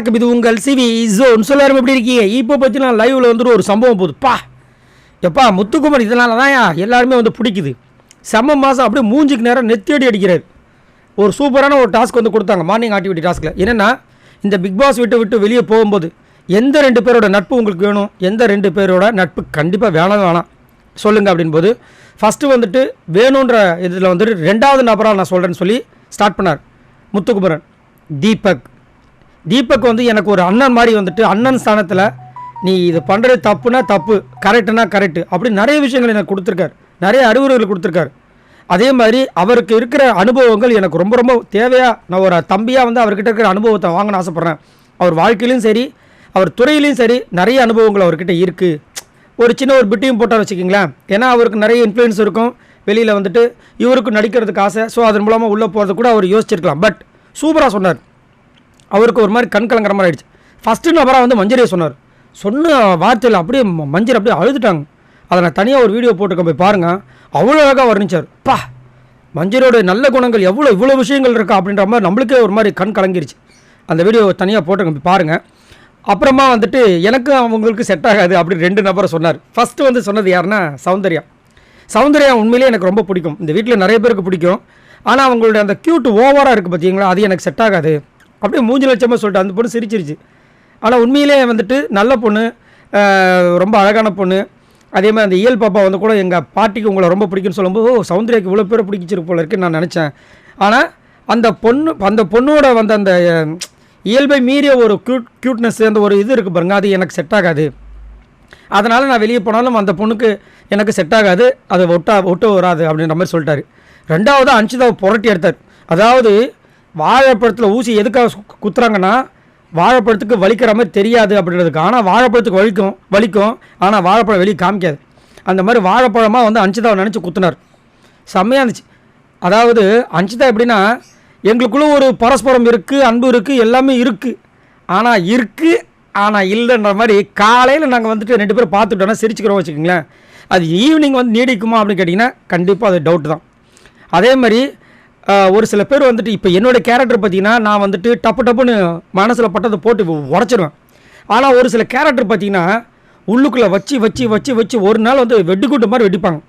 வணக்கம், இது உங்கள் சிவி ஜோன். எல்லாரும் எப்படி இருக்கீங்க? இப்போ பார்த்தீங்கன்னா லைவில் வந்துட்டு ஒரு சம்பவம் போகுதுப்பா. எப்பா முத்துக்குமரன் இதனால தான் எல்லாருமே வந்து பிடிக்குது. செம்ம மாதம் அப்படியே மூஞ்சிக்கு நேரம் நெத்தியடி அடிக்கிறார். ஒரு சூப்பரான ஒரு டாஸ்க் வந்து கொடுத்தாங்க, மார்னிங் ஆக்டிவிட்டி டாஸ்கில். என்னென்னா, இந்த பிக் பாஸ் விட்டு வெளியே போகும்போது எந்த 2 பேரோட நட்பு உங்களுக்கு வேணும், எந்த 2 பேரோட நட்பு கண்டிப்பாக வேணாம் சொல்லுங்கள் அப்படின்போது, ஃபஸ்ட்டு வந்துட்டு வேணுன்ற இதில் வந்துட்டு 2வது நபராக நான் சொல்கிறேன்னு சொல்லி ஸ்டார்ட் பண்ணார் முத்துக்குமரன். தீபக் வந்து எனக்கு ஒரு அண்ணன் மாதிரி வந்துட்டு, அண்ணன் ஸ்தானத்தில் நீ இது பண்ணுறது தப்புனா தப்பு, கரெக்டுனா கரெக்டு, அப்படி நிறைய விஷயங்கள் எனக்கு கொடுத்துருக்காரு, நிறைய அறிவுரைகள் கொடுத்துருக்காரு. அதே மாதிரி அவருக்கு இருக்கிற அனுபவங்கள் எனக்கு ரொம்ப ரொம்ப தேவையாக, நான் ஒரு தம்பியாக வந்து அவர்கிட்ட இருக்கிற அனுபவத்தை வாங்கணும்னு ஆசைப்பட்றேன். அவர் வாழ்க்கையிலையும் சரி, அவர் துறையிலையும் சரி, நிறைய அனுபவங்கள் அவர்கிட்ட இருக்குது. ஒரு சின்ன ஒரு பிட்டையும் போட்டால் வச்சுக்கிங்களேன். ஏன்னா அவருக்கு நிறைய இன்ஃப்ளூயன்ஸ் இருக்கும் வெளியில் வந்துட்டு, இவருக்கு நடிக்கிறதுக்கு ஆசை. ஸோ அதன் மூலமாக உள்ளே போகிறது கூட அவர் யோசிச்சிருக்கலாம். பட் சூப்பராக சொன்னார். அவருக்கு ஒரு மாதிரி கண் கலங்கிற மாதிரி ஆகிடுச்சு. ஃபஸ்ட்டு நபராக வந்து மஞ்சரியை சொன்னார். சொன்ன வார்த்தையில் அப்படியே மஞ்சள் அப்படியே அழுதுட்டாங்க. அதை நான் தனியாக ஒரு வீடியோ போட்டுக்க, போய் பாருங்கள். அவ்வளோ அழகாக வர்ணிச்சார். மஞ்சளோட நல்ல குணங்கள் இவ்வளோ விஷயங்கள் இருக்கா அப்படின்ற மாதிரி நம்மளுக்கே ஒரு மாதிரி கண் கலங்கிருச்சு. அந்த வீடியோ தனியாக போட்டுக்க, போய் பாருங்கள். அப்புறமா வந்துட்டு எனக்கு அவங்களுக்கு செட் ஆகாது அப்படின்னு 2 நபரை சொன்னார். ஃபஸ்ட்டு வந்து சொன்னது யாருன்னா சௌந்தர்யா உண்மையிலேயே எனக்கு ரொம்ப பிடிக்கும். இந்த வீட்டில் நிறைய பேருக்கு பிடிக்கும். ஆனால் அவங்களுடைய அந்த க்யூட் ஓவராக இருக்குது பார்த்தீங்களா, அது எனக்கு செட் ஆகாது. அப்படியே மூஞ்சி லட்சமாக சொல்லிட்டு அந்த பொண்ணு சிரிச்சிருச்சு. ஆனால் உண்மையிலே வந்துட்டு நல்ல பொண்ணு, ரொம்ப அழகான பொண்ணு. அதே மாதிரி அந்த இயல் பாப்பா வந்து கூட எங்கள் பாட்டிக்கு உங்களை ரொம்ப பிடிக்குன்னு சொல்லும்போது, சௌந்தர்யாக்கு இவ்வளோ பேரை பிடிச்சிருக்கு போல இருக்குன்னு நான் நினச்சேன். ஆனால் அந்த பொண்ணோட வந்து அந்த இயல்பை மீறிய ஒரு க்யூட்னஸ், அந்த ஒரு இது இருக்குது பாருங்கள், அது எனக்கு செட் ஆகாது. அதனால் நான் வெளியே போனாலும் அந்த பொண்ணுக்கு எனக்கு செட் ஆகாது, அது ஒட்ட வராது அப்படின்ற மாதிரி சொல்லிட்டாரு. 2வது அன்ஷிதாவை புரட்டி எடுத்தார். அதாவது வாழைப்பழத்தில் ஊசி எதுக்காக குத்துறாங்கன்னா, வாழைப்பழத்துக்கு வலிக்கிற மாதிரி தெரியாது அப்படின்றதுக்கு. ஆனால் வாழைப்பழத்துக்கு வலிக்கும், ஆனால் வாழைப்பழம் வெளியே காமிக்காது. அந்த மாதிரி வாழைப்பழமாக வந்து அன்ஷிதாவை நினச்சி குத்துனார். செம்மையாக இருந்துச்சு. அதாவது அன்ஷிதா எப்படின்னா, எங்களுக்குள்ளே ஒரு பரஸ்பரம் இருக்குது, அன்பு இருக்குது, எல்லாமே இருக்குது. ஆனால் இல்லைன்ற மாதிரி காலையில் நாங்கள் வந்துட்டு 2 பேரும் பார்த்துட்டோன்னா சிரிச்சுக்கிறோம் வச்சுக்கோங்களேன். அது ஈவினிங் வந்து நீடிக்குமா அப்படின்னு கேட்டிங்கன்னா கண்டிப்பாக அது டவுட் தான். அதே மாதிரி ஒரு சில பேர் வந்துட்டு, இப்போ என்னோடய கேரக்டர் பார்த்திங்கன்னா, நான் வந்துட்டு டப்புன்னு மனசில் பட்டதை போட்டு உடச்சிடுவேன். ஆனால் ஒரு சில கேரக்டர் பார்த்திங்கன்னா உள்ளுக்குள்ளே வச்சு ஒரு நாள் வந்து வெட்டுக்கூட்டு மாதிரி வெட்டிப்பாங்க.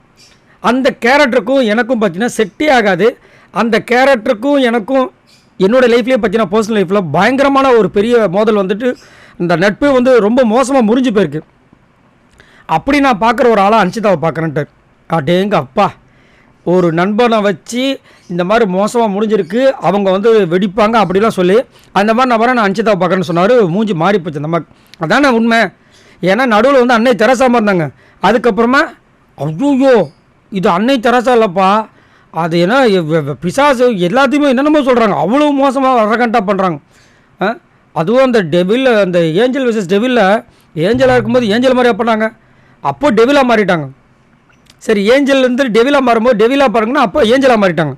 அந்த கேரக்டருக்கும் எனக்கும் பார்த்திங்கன்னா செட்டே ஆகாது. அந்த கேரக்டருக்கும் எனக்கும் என்னோடய லைஃப்லேயே பார்த்திங்கன்னா, பர்சனல் லைஃப்பில் பயங்கரமான ஒரு பெரிய மோதல் வந்துட்டு, இந்த நட்பு வந்து ரொம்ப மோசமாக முறிஞ்சு போயிருக்கு. அப்படி நான் பார்க்குற ஒரு ஆளாக அன்ஷிதாவை பார்க்குறேன்ட்டு. அடேங்க அப்பா, ஒரு நண்பனை வச்சு இந்த மாதிரி மோசமாக முடிஞ்சிருக்கு, அவங்க வந்து வெடிப்பாங்க அப்படிலாம் சொல்லி அந்த மாதிரி நபரை நான் அன்ஷிதாவை பார்க்குறேன்னு சொன்னார். மூஞ்சி மாறி போச்சு நமக்கு. அதானே உண்மை. ஏன்னா நடுவில் வந்து அன்னை தெரசாமல் இருந்தாங்க. அதுக்கப்புறமா ஐயோ இது அன்னை தெரசா இல்லைப்பா, அது ஏன்னா பிசாசு எல்லாத்தையுமே என்னென்னமோ சொல்கிறாங்க. அவ்வளோ மோசமாக அரகண்டாக பண்ணுறாங்க. அதுவும் அந்த டெவில், அந்த ஏஞ்சல் விசஸ் டெவிலில் ஏஞ்சலாக இருக்கும்போது ஏஞ்சல் மாதிரியா பண்ணாங்க, அப்போ டெவிலாக மாறிட்டாங்க. சரி, ஏஞ்சல்லேருந்து டெவிலாக மாறும்போது டெவிலாக பாருங்கன்னா அப்போ ஏஞ்சலாக மாறிட்டாங்க.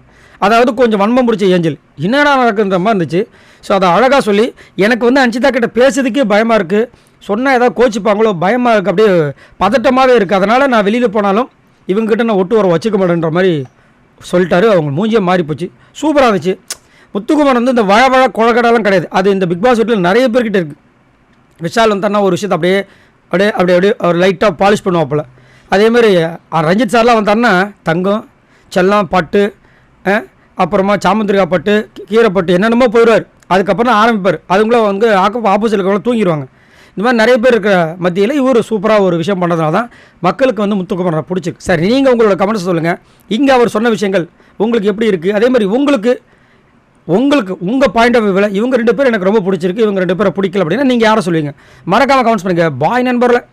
அதாவது கொஞ்சம் வன்மம் பிடிச்ச ஏஞ்சல். என்னடா நடக்குன்ற மாதிரி இருந்துச்சு. ஸோ அதை அழகாக சொல்லி, எனக்கு வந்து அன்ஷிதா கிட்ட பேசுறதுக்கே பயமாக இருக்குது. சொன்னால் ஏதாவது கோச்சிப்பாங்களோ பயமாக இருக்குது, அப்படியே பதட்டமாகவே இருக்குது. அதனால் நான் வெளியில் போனாலும் இவங்ககிட்ட நான் ஒட்டு வர வச்சுக்க மாட்டேன்ற மாதிரி சொல்லிட்டாரு. அவங்க மூஞ்சியே மாறி போச்சு. சூப்பராக இருந்துச்சு. முத்துக்குமரன் வந்து இந்த வழ கொழக்கடெல்லாம் கிடையாது. அது இந்த பிக் பாஸ் வீட்டில் நிறைய பேர்கிட்ட இருக்குது. விஷால் வந்தான்னா ஒரு விஷயத்தை அப்படியே அவர் லைட்டாக பாலிஷ் பண்ணுவாப்பில். அதேமாதிரி ரஞ்சித் சார்லாம் வந்தாருன்னா தங்கம், செல்லம், பட்டு, அப்புறமா சாமந்திரிகா பட்டு, கீரைப்பட்டு என்னென்னமோ போயிடுவார். அதுக்கப்புறம் தான் ஆரம்பிப்பார். அதுக்குள்ளே வந்து ஆப்போசிட்டில் இருக்கவங்க தூங்கிடுவாங்க. இந்த மாதிரி நிறைய பேர் இருக்கிற மத்தியில் இவர் சூப்பராக ஒரு விஷயம் பண்ணுறதுனால தான் மக்களுக்கு வந்து முத்துக்குமரனை பிடிச்சிருக்கு. சரி, நீங்கள் உங்களோட கமெண்ட்ஸ் சொல்லுங்கள். இங்கே அவர் சொன்ன விஷயங்கள் உங்களுக்கு எப்படி இருக்குது? அதே மாதிரி உங்களுக்கு உங்கள் பாயிண்ட் ஆஃப் வியூவில் இவங்க 2 பேர் எனக்கு ரொம்ப பிடிச்சிருக்கு, இவங்க 2 பேரை பிடிக்கல அப்படின்னா நீங்கள் யாரை சொல்லுவீங்க? மறக்காமல் கமெண்ட்ஸ் பண்ணுங்கள். பாய் நண்பர்களே.